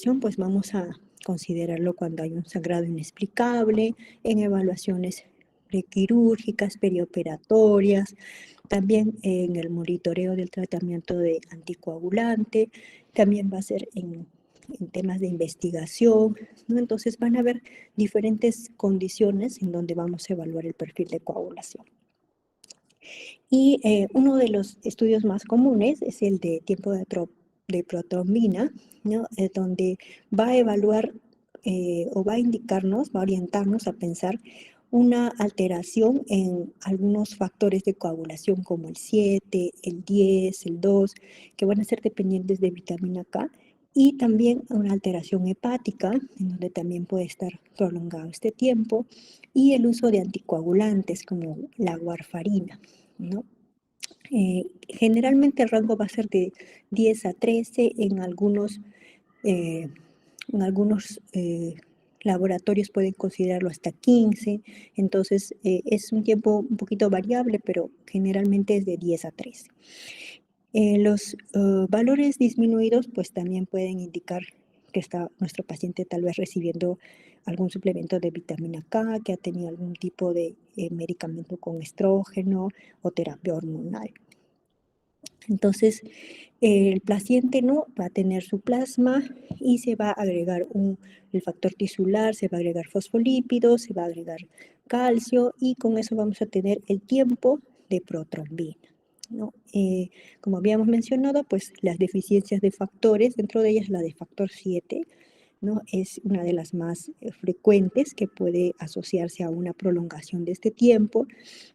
coagulación, pues vamos a considerarlo cuando hay un sangrado inexplicable, en evaluaciones prequirúrgicas, perioperatorias, también en el monitoreo del tratamiento de anticoagulante, también va a ser en temas de investigación, ¿no? Entonces van a haber diferentes condiciones en donde vamos a evaluar el perfil de coagulación. Y uno de los estudios más comunes es el de tiempo de protrombina, ¿no? Donde va a evaluar o va a indicarnos, va a orientarnos a pensar una alteración en algunos factores de coagulación como el 7, el 10, el 2, que van a ser dependientes de vitamina K, y también una alteración hepática, en donde también puede estar prolongado este tiempo, y el uso de anticoagulantes como la warfarina, ¿no? Generalmente el rango va a ser de 10 a 13, eh, en algunos laboratorios pueden considerarlo hasta 15, entonces es un tiempo un poquito variable, pero generalmente es de 10 a 13. Los valores disminuidos pues también pueden indicar que está nuestro paciente tal vez recibiendo algún suplemento de vitamina K, que ha tenido algún tipo de medicamento con estrógeno o terapia hormonal. Entonces, el paciente no va a tener su plasma y se va a agregar el factor tisular, se va a agregar fosfolípidos, se va a agregar calcio y con eso vamos a tener el tiempo de protrombina, ¿no? Como habíamos mencionado, pues las deficiencias de factores, dentro de ellas la de factor 7, ¿no? Es una de las más frecuentes que puede asociarse a una prolongación de este tiempo.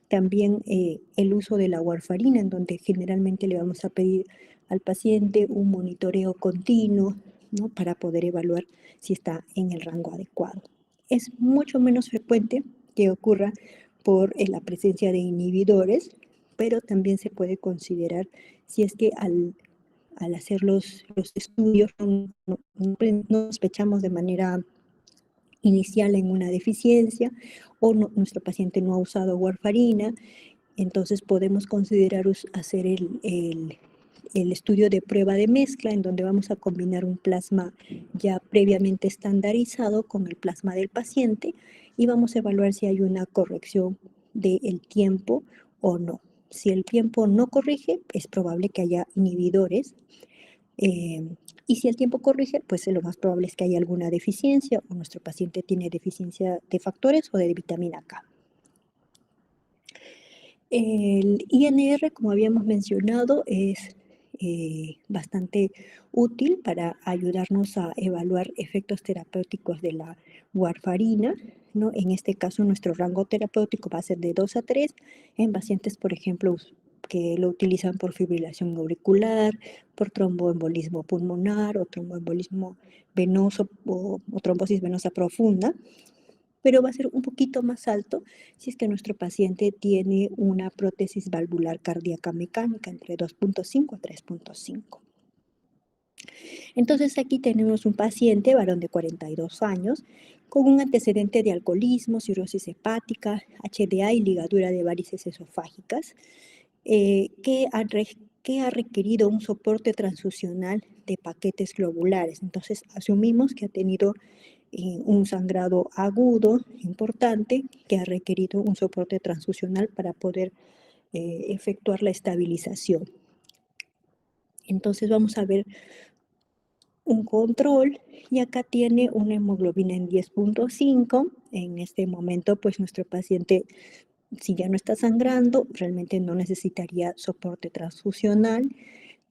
También el uso de la warfarina, en donde generalmente le vamos a pedir al paciente un monitoreo continuo, ¿no? Para poder evaluar si está en el rango adecuado. Es mucho menos frecuente que ocurra por la presencia de inhibidores, pero también se puede considerar si es que al hacer los estudios no sospechamos de manera inicial en una deficiencia o nuestro paciente no ha usado warfarina, entonces podemos considerar hacer el estudio de prueba de mezcla en donde vamos a combinar un plasma ya previamente estandarizado con el plasma del paciente y vamos a evaluar si hay una corrección del tiempo o no. Si el tiempo no corrige, es probable que haya inhibidores. Y si el tiempo corrige, pues lo más probable es que haya alguna deficiencia o nuestro paciente tiene deficiencia de factores o de vitamina K. El INR, como habíamos mencionado, es bastante útil para ayudarnos a evaluar efectos terapéuticos de la warfarina, ¿no? En este caso, nuestro rango terapéutico va a ser de 2 a 3 en pacientes, por ejemplo, que lo utilizan por fibrilación auricular, por tromboembolismo pulmonar o tromboembolismo venoso o trombosis venosa profunda, pero va a ser un poquito más alto si es que nuestro paciente tiene una prótesis valvular cardíaca mecánica entre 2.5 a 3.5. Entonces aquí tenemos un paciente, varón de 42 años, con un antecedente de alcoholismo, cirrosis hepática, HDA y ligadura de varices esofágicas, que ha requerido un soporte transfusional de paquetes globulares. Entonces asumimos que ha tenido un sangrado agudo importante que ha requerido un soporte transfusional para poder efectuar la estabilización. Entonces vamos a ver un control y acá tiene una hemoglobina en 10.5. En este momento, pues nuestro paciente, si ya no está sangrando, realmente no necesitaría soporte transfusional,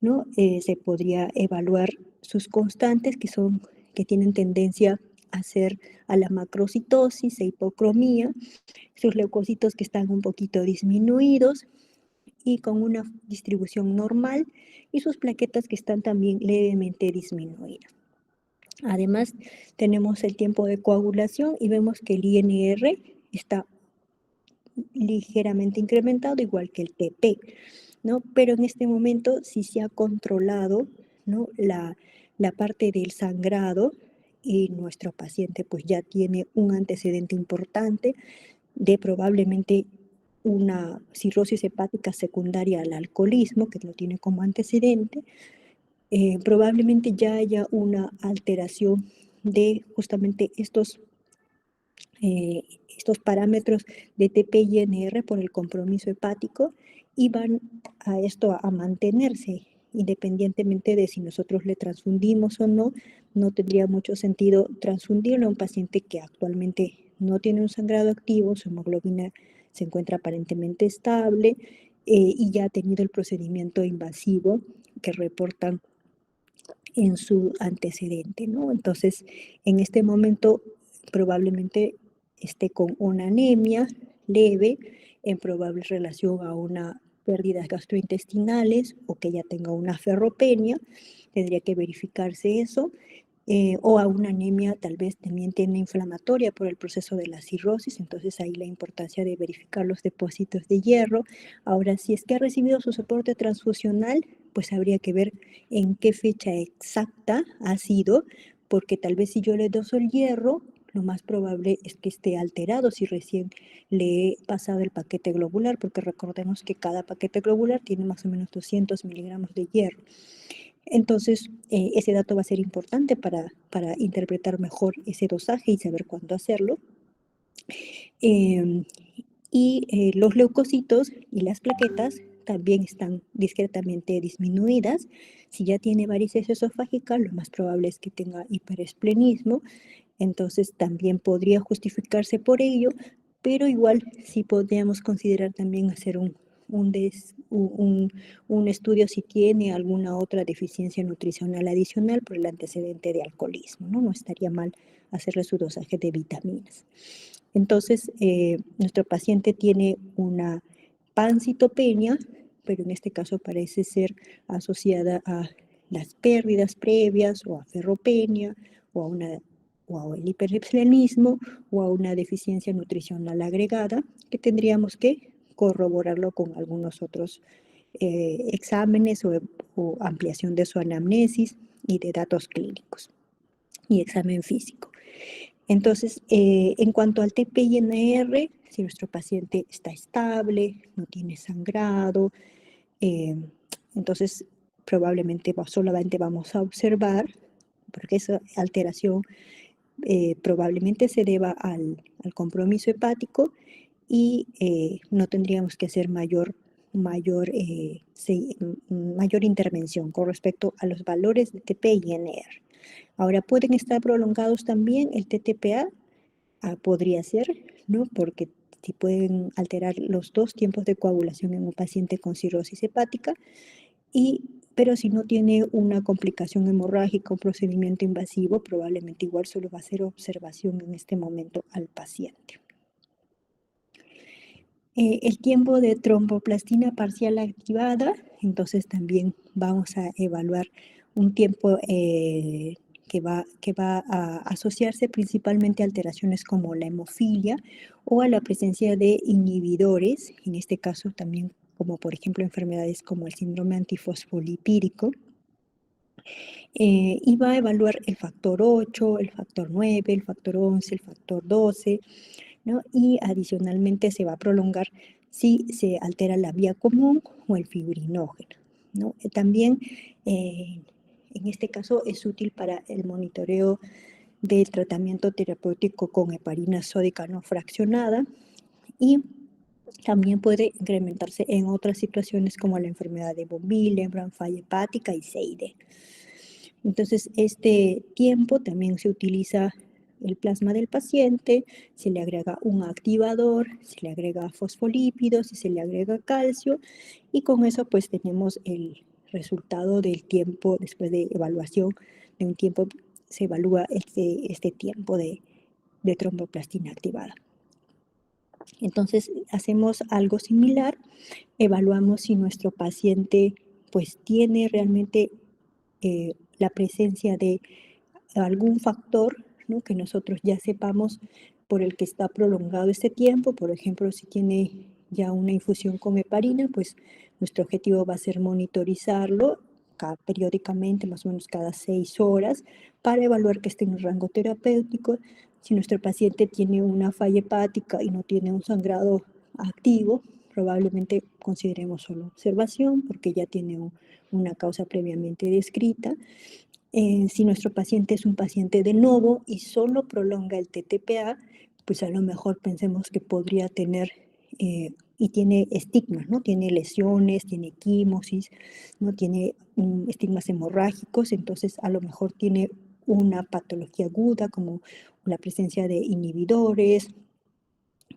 ¿no? Se podría evaluar sus constantes que tienen tendencia a la macrocitosis e hipocromía, sus leucocitos que están un poquito disminuidos y con una distribución normal y sus plaquetas que están también levemente disminuidas. Además, tenemos el tiempo de coagulación y vemos que el INR está ligeramente incrementado, igual que el TP, ¿no? Pero en este momento sí se ha controlado, ¿no? la parte del sangrado y nuestro paciente pues ya tiene un antecedente importante de probablemente una cirrosis hepática secundaria al alcoholismo, que lo tiene como antecedente, probablemente ya haya una alteración de justamente estos parámetros de TP y NR por el compromiso hepático y van a esto a mantenerse independientemente de si nosotros le transfundimos o no. No tendría mucho sentido transfundirle a un paciente que actualmente no tiene un sangrado activo, su hemoglobina se encuentra aparentemente estable y ya ha tenido el procedimiento invasivo que reportan en su antecedente, ¿no? Entonces, en este momento probablemente esté con una anemia leve, en probable relación a una pérdidas gastrointestinales o que ya tenga una ferropenia, tendría que verificarse eso, o a una anemia tal vez también tiene inflamatoria por el proceso de la cirrosis, entonces ahí la importancia de verificar los depósitos de hierro. Ahora, si es que ha recibido su soporte transfusional, pues habría que ver en qué fecha exacta ha sido, porque tal vez si yo le doso el hierro, lo más probable es que esté alterado si recién le he pasado el paquete globular, porque recordemos que cada paquete globular tiene más o menos 200 miligramos de hierro. Entonces, ese dato va a ser importante para interpretar mejor ese dosaje y saber cuándo hacerlo. Eh, los leucocitos y las plaquetas también están discretamente disminuidas. Si ya tiene varices esofágicas, lo más probable es que tenga hiperesplenismo, entonces también podría justificarse por ello, pero igual sí podríamos considerar también hacer un estudio si tiene alguna otra deficiencia nutricional adicional por el antecedente de alcoholismo, ¿no? No estaría mal hacerle su dosaje de vitaminas. Entonces, nuestro paciente tiene una pancitopenia, pero en este caso parece ser asociada a las pérdidas previas o a ferropenia o a el hiperesplenismo o a una deficiencia nutricional agregada que tendríamos que corroborarlo con algunos otros exámenes o ampliación de su anamnesis y de datos clínicos y examen físico. Entonces, en cuanto al TPINR, si nuestro paciente está estable, no tiene sangrado, entonces probablemente solamente vamos a observar, porque esa alteración probablemente se deba al compromiso hepático y no tendríamos que hacer mayor intervención con respecto a los valores de TP y NR. Ahora, pueden estar prolongados también el TTPA, podría ser, ¿no? Porque si pueden alterar los dos tiempos de coagulación en un paciente con cirrosis hepática, pero si no tiene una complicación hemorrágica, un procedimiento invasivo, probablemente igual solo va a ser observación en este momento al paciente. El tiempo de tromboplastina parcial activada, entonces también vamos a evaluar un tiempo que va a asociarse principalmente a alteraciones como la hemofilia o a la presencia de inhibidores, en este caso también como por ejemplo enfermedades como el síndrome antifosfolipídico. Y va a evaluar el factor 8, el factor 9, el factor 11, el factor 12, ¿no? Y adicionalmente se va a prolongar si se altera la vía común o el fibrinógeno, ¿no? También en este caso es útil para el monitoreo del tratamiento terapéutico con heparina sódica no fraccionada y también puede incrementarse en otras situaciones como la enfermedad de von Willebrand, falla hepática y SEIDE. Entonces, este tiempo también se utiliza el plasma del paciente, se le agrega un activador, se le agrega fosfolípidos y se le agrega calcio y con eso pues tenemos el resultado del tiempo después de evaluación de un tiempo, se evalúa este tiempo de tromboplastina activada. Entonces hacemos algo similar, evaluamos si nuestro paciente pues tiene realmente la presencia de algún factor, ¿no? Que nosotros ya sepamos por el que está prolongado este tiempo. Por ejemplo, si tiene ya una infusión con heparina, pues nuestro objetivo va a ser monitorizarlo periódicamente, más o menos cada 6 horas, para evaluar que esté en el rango terapéutico. Si nuestro paciente tiene una falla hepática y no tiene un sangrado activo, probablemente consideremos solo observación porque ya tiene una causa previamente descrita. Si nuestro paciente es un paciente de novo y solo prolonga el TTPA, pues a lo mejor pensemos que podría tener, y tiene estigmas, ¿no? Tiene lesiones, tiene equimosis, ¿no? Tiene estigmas hemorrágicos, entonces a lo mejor tiene una patología aguda como la presencia de inhibidores,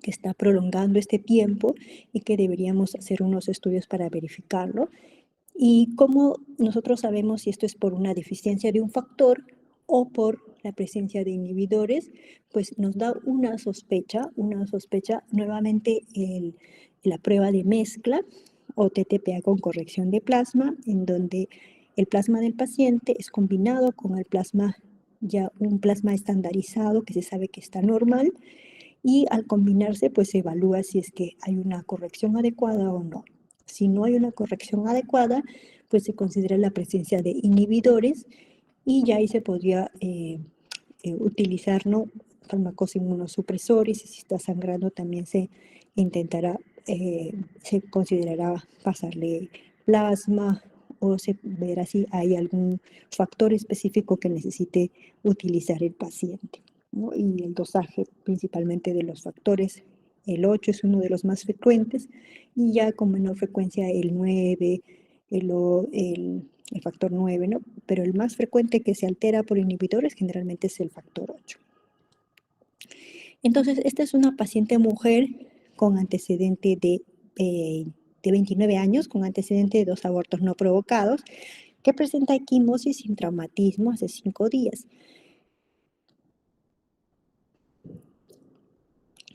que está prolongando este tiempo y que deberíamos hacer unos estudios para verificarlo. ¿Y cómo nosotros sabemos si esto es por una deficiencia de un factor o por la presencia de inhibidores? Pues nos da una sospecha nuevamente la prueba de mezcla o TTPA con corrección de plasma, en donde el plasma del paciente es combinado con el plasma, ya un plasma estandarizado que se sabe que está normal, y al combinarse pues se evalúa si es que hay una corrección adecuada o no. Si no hay una corrección adecuada, pues se considera la presencia de inhibidores y ya ahí se podría utilizar, ¿no?, fármacos inmunosupresores, y si está sangrando también se intentará, se considerará pasarle plasma o se verá si hay algún factor específico que necesite utilizar el paciente, ¿no? Y el dosaje principalmente de los factores, el 8 es uno de los más frecuentes, y ya con menor frecuencia el 9, el factor 9, ¿no? Pero el más frecuente que se altera por inhibidores generalmente es el factor 8. Entonces, esta es una paciente mujer con antecedente de 29 años, con antecedente de 2 abortos no provocados, que presenta equimosis sin traumatismo hace 5 días.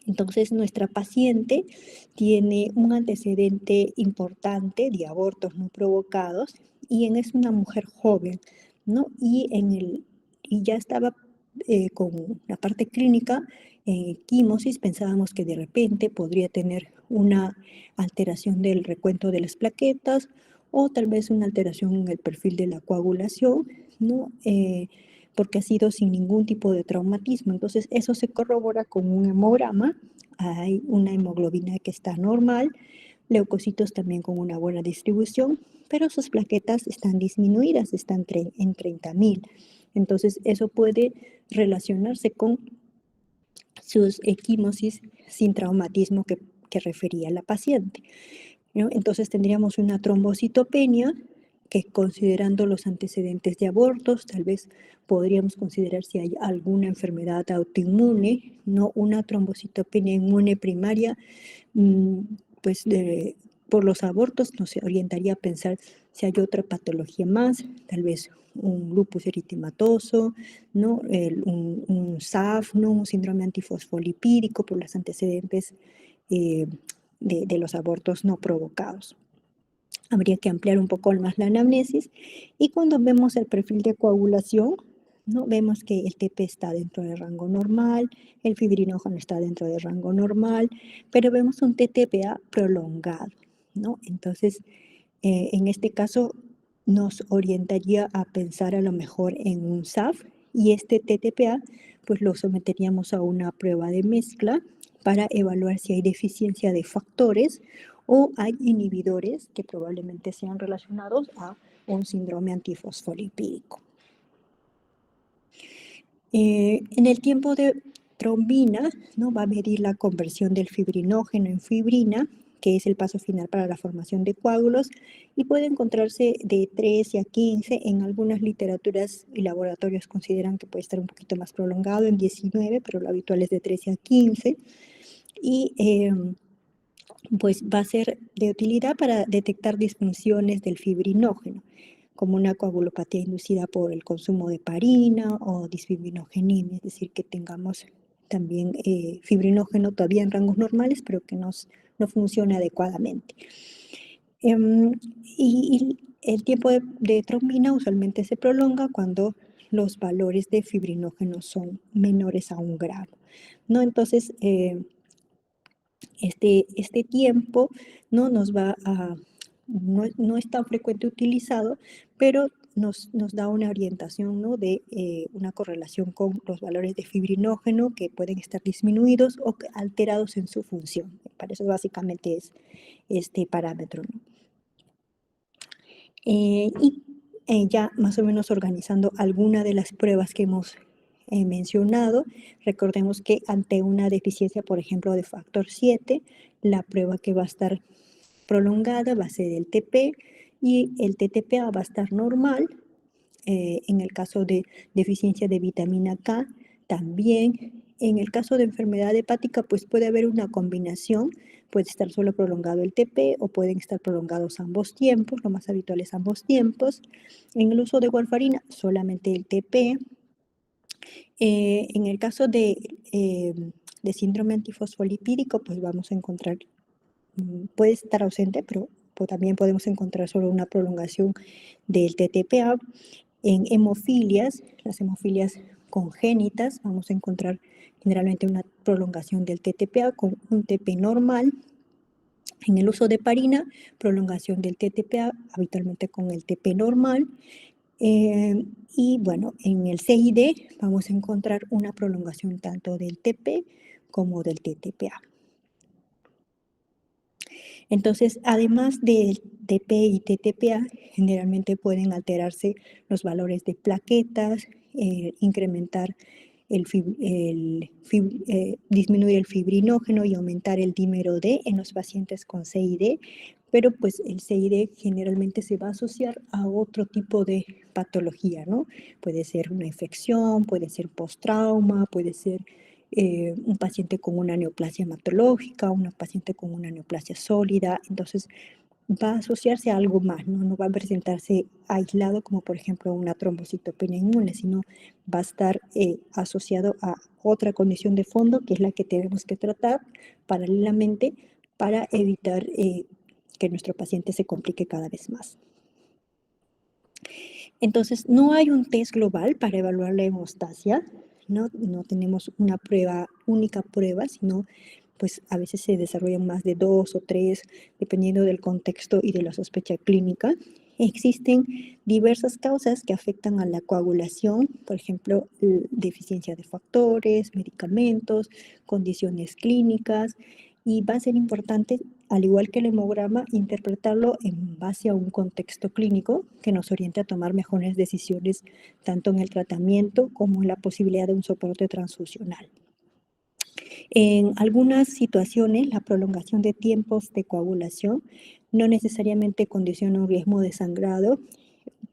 Entonces, nuestra paciente tiene un antecedente importante de abortos no provocados y es una mujer joven, ¿no? Y ya estaba con la parte clínica, quimosis, pensábamos que de repente podría tener una alteración del recuento de las plaquetas o tal vez una alteración en el perfil de la coagulación, ¿no? Porque ha sido sin ningún tipo de traumatismo. Entonces, eso se corrobora con un hemograma. Hay una hemoglobina que está normal, leucocitos también con una buena distribución, pero sus plaquetas están disminuidas, están en 30.000. Entonces, eso puede relacionarse con sus equimosis sin traumatismo que refería la paciente, ¿no? Entonces, tendríamos una trombocitopenia que, considerando los antecedentes de abortos, tal vez podríamos considerar si hay alguna enfermedad autoinmune, no una trombocitopenia inmune primaria, pues por los abortos nos orientaría a pensar si hay otra patología más, tal vez un lupus eritematoso, ¿no? Un SAF, ¿no?, un síndrome antifosfolipídico por los antecedentes de los abortos no provocados. Habría que ampliar un poco más la anamnesis, y cuando vemos el perfil de coagulación, ¿no?, vemos que el TP está dentro del rango normal, el fibrinógeno está dentro del rango normal, pero vemos un TTPA prolongado, ¿no? Entonces, en este caso nos orientaría a pensar a lo mejor en un SAF, y este TTPA pues lo someteríamos a una prueba de mezcla para evaluar si hay deficiencia de factores o hay inhibidores que probablemente sean relacionados a un síndrome antifosfolipídico. En el tiempo de trombina, ¿no?, va a medir la conversión del fibrinógeno en fibrina, que es el paso final para la formación de coágulos, y puede encontrarse de 13 a 15. En algunas literaturas y laboratorios consideran que puede estar un poquito más prolongado, en 19, pero lo habitual es de 13 a 15. Y pues va a ser de utilidad para detectar disfunciones del fibrinógeno, como una coagulopatía inducida por el consumo de heparina o disfibrinogenina, es decir, que tengamos también fibrinógeno todavía en rangos normales, pero que no funcione adecuadamente. Y el tiempo de trombina usualmente se prolonga cuando los valores de fibrinógeno son menores a 1 gramo, ¿no? Entonces, este tiempo no nos va a, no es tan frecuente utilizado, pero nos da una orientación, ¿no?, de una correlación con los valores de fibrinógeno que pueden estar disminuidos o alterados en su función. Para eso básicamente es este parámetro, ¿no? Ya más o menos organizando alguna de las pruebas que hemos mencionado, recordemos que ante una deficiencia, por ejemplo, de factor 7, la prueba que va a estar prolongada va a ser el TP y el TTPA va a estar normal. En el caso de deficiencia de vitamina K, también. En el caso de enfermedad hepática, pues puede haber una combinación, puede estar solo prolongado el TP o pueden estar prolongados ambos tiempos, lo más habitual es ambos tiempos. En el uso de warfarina, solamente el TP. En el caso de síndrome antifosfolipídico, pues vamos a encontrar, puede estar ausente, pero también podemos encontrar solo una prolongación del TTPA. En hemofilias, las hemofilias congénitas, vamos a encontrar generalmente una prolongación del TTPA con un TP normal. En el uso de heparina, prolongación del TTPA, habitualmente con el TP normal. Y bueno, en el CID vamos a encontrar una prolongación tanto del TP como del TTPA. Entonces, además del TP y TTPA, generalmente pueden alterarse los valores de plaquetas, incrementar disminuir el fibrinógeno y aumentar el dímero D en los pacientes con CID, pero pues el CID generalmente se va a asociar a otro tipo de patología, ¿no? Puede ser una infección, puede ser postrauma, puede ser un paciente con una neoplasia hematológica, una paciente con una neoplasia sólida, entonces va a asociarse a algo más, ¿no? No va a presentarse aislado como por ejemplo una trombocitopenia inmune, sino va a estar asociado a otra condición de fondo que es la que tenemos que tratar paralelamente para evitar que nuestro paciente se complique cada vez más. Entonces, no hay un test global para evaluar la hemostasia, ¿no? No tenemos una única prueba, sino pues a veces se desarrollan más de 2 o 3, dependiendo del contexto y de la sospecha clínica. Existen diversas causas que afectan a la coagulación, por ejemplo, deficiencia de factores, medicamentos, condiciones clínicas, y va a ser importante, al igual que el hemograma, interpretarlo en base a un contexto clínico que nos oriente a tomar mejores decisiones tanto en el tratamiento como en la posibilidad de un soporte transfusional. En algunas situaciones, la prolongación de tiempos de coagulación no necesariamente condiciona un riesgo de sangrado.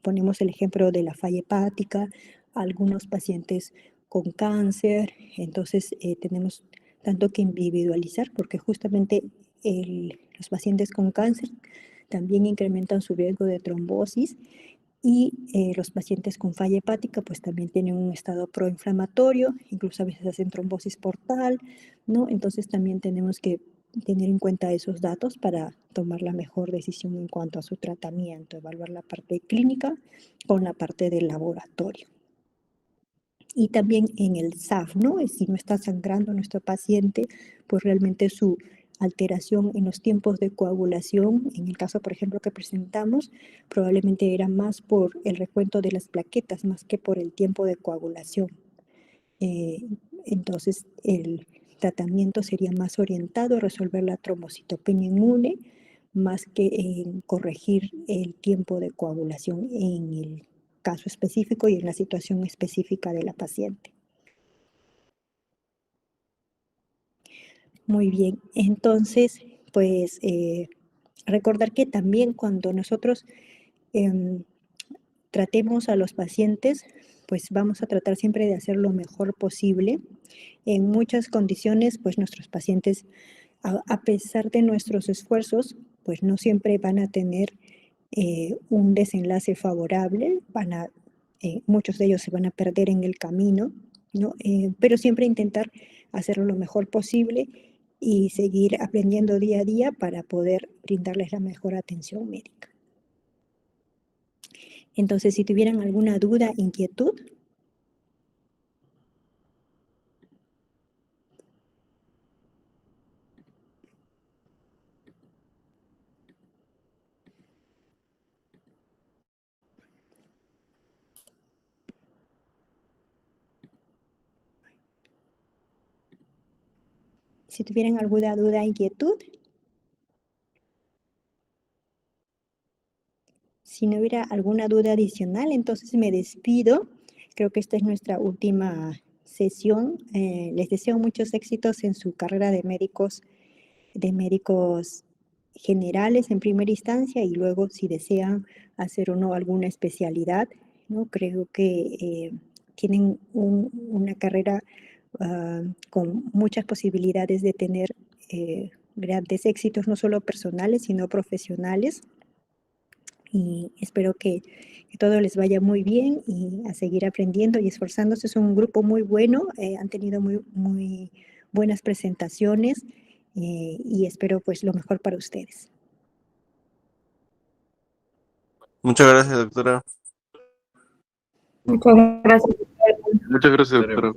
Ponemos el ejemplo de la falla hepática, algunos pacientes con cáncer, entonces tenemos tanto que individualizar porque justamente los pacientes con cáncer también incrementan su riesgo de trombosis y los pacientes con falla hepática pues también tienen un estado proinflamatorio, incluso a veces hacen trombosis portal, ¿no? Entonces también tenemos que tener en cuenta esos datos para tomar la mejor decisión en cuanto a su tratamiento, evaluar la parte clínica con la parte del laboratorio. Y también en el SAF, ¿no? Si no está sangrando nuestro paciente, pues realmente su alteración en los tiempos de coagulación, en el caso, por ejemplo, que presentamos, probablemente era más por el recuento de las plaquetas, más que por el tiempo de coagulación. Entonces, el tratamiento sería más orientado a resolver la trombocitopenia inmune, más que en corregir el tiempo de coagulación en el caso específico y en la situación específica de la paciente. Muy bien, entonces, pues recordar que también cuando nosotros em, tratemos a los pacientes, pues vamos a tratar siempre de hacer lo mejor posible. En muchas condiciones, pues nuestros pacientes, a pesar de nuestros esfuerzos, pues no siempre van a tener un desenlace favorable, muchos de ellos se van a perder en el camino, ¿no? Pero siempre intentar hacerlo lo mejor posible y seguir aprendiendo día a día para poder brindarles la mejor atención médica. Entonces, si tuvieran alguna duda, inquietud. Si tuvieran alguna duda, inquietud. Si no hubiera alguna duda adicional, entonces me despido. Creo que esta es nuestra última sesión. Les deseo muchos éxitos en su carrera de médicos generales en primera instancia y luego si desean hacer o no alguna especialidad, ¿no? Creo que tienen una carrera con muchas posibilidades de tener grandes éxitos, no solo personales, sino profesionales. Y espero que todo les vaya muy bien y a seguir aprendiendo y esforzándose. Es un grupo muy bueno, han tenido muy buenas presentaciones y espero pues lo mejor para ustedes. Muchas gracias, doctora. Muchas gracias. Muchas gracias, doctora.